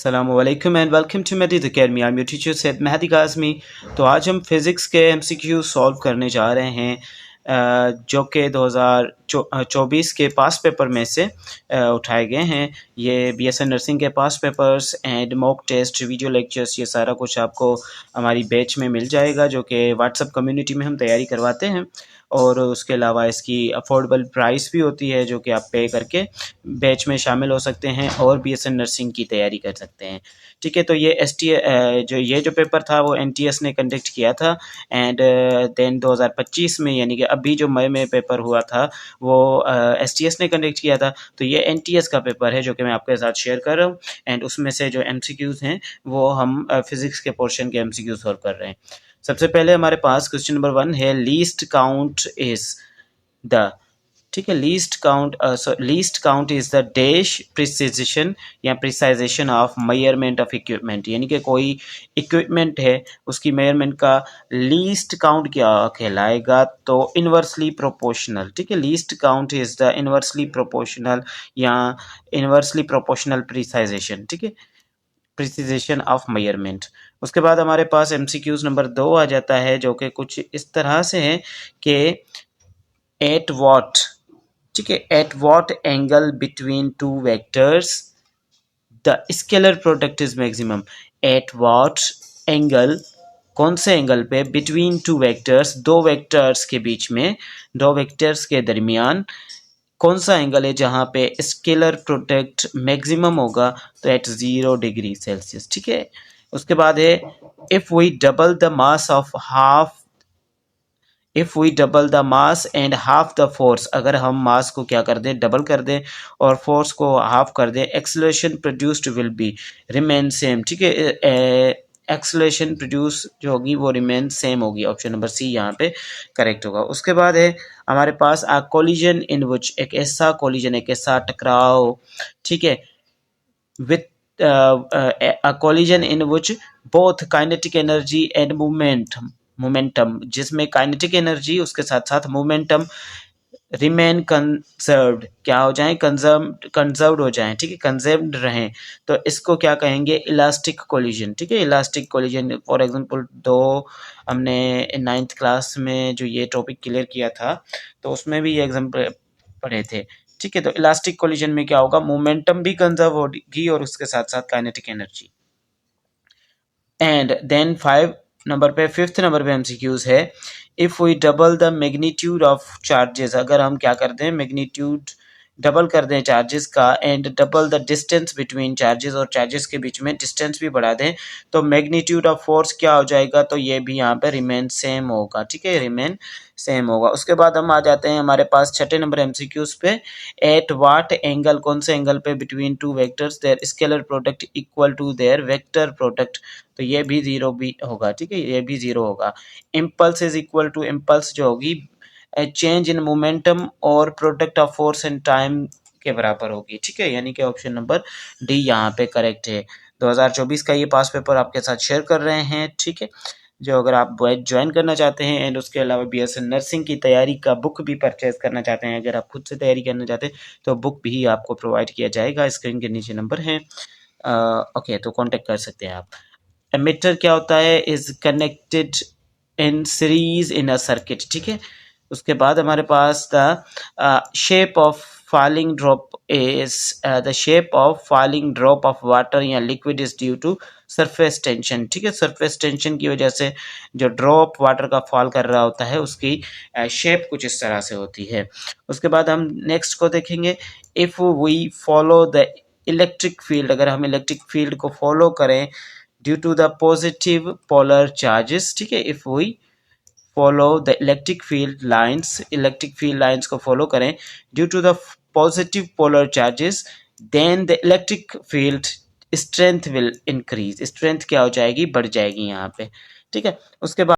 Assalamualaikum and welcome to Medit Academy. I'm your teacher Said Mehdi Kazmi. तो आज हम physics के MCQ solve करने जा रहे हैं जो कि 2024 के पास पेपर में से उठाए गए हैं। ये BSN नर्सिंग के पास papers and mock test, video lectures, ये सारा कुछ आपको हमारी बैच में मिल जाएगा जो कि व्हाट्सएप कम्युनिटी में हम तैयारी करवाते हैं। और उसके अलावा इसकी अफोर्डेबल प्राइस भी होती है जो कि आप पे करके बैच में शामिल हो सकते हैं और BSN नर्सिंग की तैयारी कर सकते हैं। ठीक है, तो ये जो पेपर था वो NTS ने कंडक्ट किया था एंड देन 2025 में, यानी कि अभी जो मई में पेपर हुआ था वो STS ने कंडक्ट किया था। तो ये NTS का पेपर है जो कि मैं आपके साथ शेयर कर रहा हूँ एंड उसमें से जो MCQs हैं वो हम फिज़िक्स के पोर्शन के MCQ सॉल्व कर रहे हैं। सबसे पहले हमारे पास क्वेश्चन नंबर 1 है, लीस्ट काउंट इज द, ठीक है, least count is the dash precision या precision of measurement of equipment, यानी कि कोई इक्विपमेंट है उसकी मेजरमेंट का लीस्ट काउंट क्या कहलाएगा, तो इनवर्सली प्रोपोर्शनल। ठीक है, least count is the inversely proportional या इनवर्सली प्रोपोर्शनल प्रिसाइजेशन, ठीक है, प्रिसिजेशन ऑफ मेजरमेंट। उसके बाद हमारे पास MCQs नंबर 2 आ जाता है जो कि कुछ इस तरह से है कि एट वॉट, ठीक है, at what angle between two vectors the scalar product is maximum. At what angle, कौन से एंगल पे, बिटवीन टू वेक्टर्स, दो वेक्टर्स के बीच में, दो वेक्टर्स के दरमियान कौन सा एंगल है जहां पे स्केलर प्रोडक्ट मैक्सिमम होगा, तो एट 0 डिग्री सेल्सियस। ठीक है, उसके बाद है if we double the mass of half, if we double the mass and half the force, अगर हम मास को क्या कर दें, डबल कर दें और फोर्स को हाफ कर दें, acceleration produced will be remain same. ठीक है, एक्सेलरेशन प्रोड्यूस जो होगी वो रिमेन सेम होगी। ऑप्शन नंबर सी यहाँ पे करेक्ट होगा। उसके बाद है हमारे पास अ कोलिजन इन विच, एक ऐसा कोलिजन, एक ऐसा टकराव, ठीक है, with a collision in which both kinetic energy and momentum, जिसमें काइनेटिक एनर्जी उसके साथ साथ मोमेंटम रिमेन कंजर्व्ड, क्या हो जाए, कंजर्व्ड हो जाए, ठीक है, कंजर्व्ड रहें, तो इसको क्या कहेंगे, इलास्टिक कोलिजन। ठीक है, इलास्टिक कोलिजन, फॉर एग्जांपल दो हमने 9th क्लास में जो ये टॉपिक क्लियर किया था तो उसमें भी ये एग्जाम्पल पढ़े थे। ठीक है, तो इलास्टिक कोलिजन में क्या होगा, मोमेंटम भी कंजर्व होगी और उसके साथ साथ kinetic energy. And then 5th number पे MCQs है, if we double the magnitude of charges, अगर हम क्या कर दें, मैग्नीट्यूड डबल कर दें चार्जेस का, and double the distance between charges, और चार्जेस के बीच में डिस्टेंस भी बढ़ा दें, तो मैग्नीट्यूड ऑफ फोर्स क्या हो जाएगा, तो ये भी यहाँ पे रिमेन सेम होगा। ठीक है, रिमेन सेम होगा। उसके बाद हम आ जाते हैं हमारे पास 6ठे नंबर MCQs पे, एट वाट एंगल, कौन से एंगल पे, between two vectors their scalar product equal to their vector product, तो ये भी 0 भी होगा। ठीक है, ये भी 0 होगा। Impulse is equal to, impulse जो होगी चेंज इन मोमेंटम और product of force and time के बराबर होगी। ठीक है, यानी कि ऑप्शन नंबर डी यहाँ पे करेक्ट है। 2024 का ये पास पेपर आपके साथ शेयर कर रहे हैं। ठीक है, जो अगर आप बैच ज्वाइन करना चाहते हैं एंड उसके अलावा BSN नर्सिंग की तैयारी का बुक भी परचेज करना चाहते हैं, अगर आप खुद से तैयारी करना चाहते हैं तो बुक भी आपको प्रोवाइड किया जाएगा। स्क्रीन के नीचे नंबर है, ओके, तो कांटेक्ट कर सकते हैं आप। एमिटर क्या होता है, is connected in series in a circuit. ठीक है, उसके बाद हमारे पास the shape of falling drop is the shape of falling drop of water या liquid is due to surface tension। ठीक है, surface tension की वजह से जो ड्रॉप वाटर का फॉल कर रहा होता है उसकी शेप कुछ इस तरह से होती है। उसके बाद हम नेक्स्ट को देखेंगे, if we follow the electric field, अगर हम इलेक्ट्रिक फील्ड को फॉलो करें due to the positive polar charges. ठीक है, if we follow the electric field lines को फॉलो करें due to the positive polar charges, then the electric field strength will increase, strength क्या हो जाएगी, बढ़ जाएगी यहाँ पे। ठीक है, उसके बाद